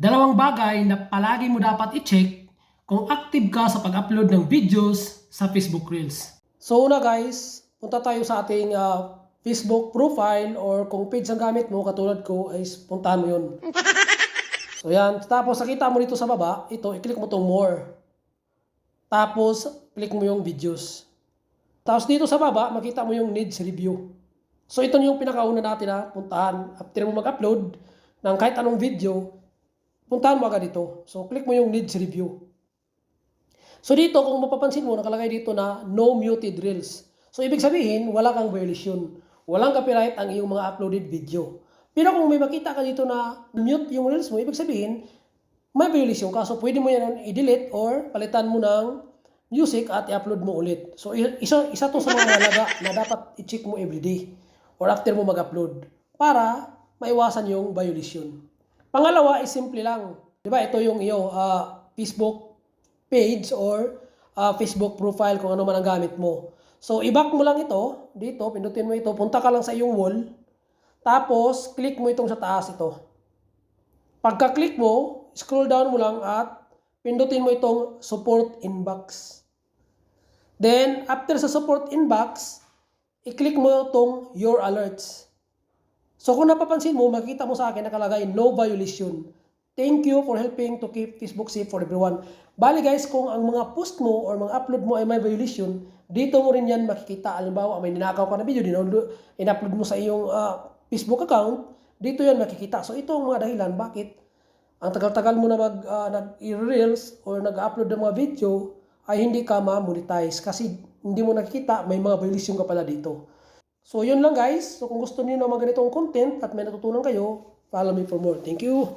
Dalawang bagay na palagi mo dapat i-check kung active ka sa pag-upload ng videos sa Facebook Reels. So una guys, punta tayo sa ating Facebook profile or kung page ang gamit mo katulad ko ay puntahan mo yun. So yan, tapos nakita mo dito sa baba, ito, i-click mo itong more. Tapos, click mo yung videos. Tapos dito sa baba, makita mo yung needs review. So ito yung pinakauna natin na puntahan. After mo mag-upload ng kahit anong video, puntahan mo agad dito. So click mo yung needs review. So dito, kung mapapansin mo, nakalagay dito na no muted reels. So ibig sabihin, wala kang violation. Walang copyright ang iyong mga uploaded video. Pero kung may makita ka dito na mute yung reels mo, ibig sabihin, may violation ka. So pwede mo yan i-delete or palitan mo ng music at i-upload mo ulit. So isa to sa mga halaga na dapat i-check mo everyday or after mo mag-upload para maiwasan yung violation. Pangalawa is simple lang. Diba ito yung iyong Facebook page or Facebook profile kung ano man ang gamit mo. So i-back mo lang ito, dito, pindutin mo ito, punta ka lang sa iyong wall, tapos click mo itong sa taas ito. Pagka-click mo, scroll down mo lang at pindutin mo itong support inbox. Then, after sa support inbox, i-click mo itong your alerts. So kung napapansin mo, makita mo sa akin nakalagay no violation. Thank you for helping to keep Facebook safe for everyone. Bali guys, kung ang mga post mo or mga upload mo ay may violation, dito mo rin yan makikita. Halimbawa, may ninakaw ka na video, in-upload mo sa iyong Facebook account, dito yan makikita. So ito ang mga dahilan bakit ang tagal-tagal mo na nag-reels or nag-upload ng mga video ay hindi ka ma-monetize kasi hindi mo nakikita, may mga violation ka pala dito. So yun lang guys. So kung gusto niyo ng mga ganitong content at may natutunan kayo, follow me for more. Thank you.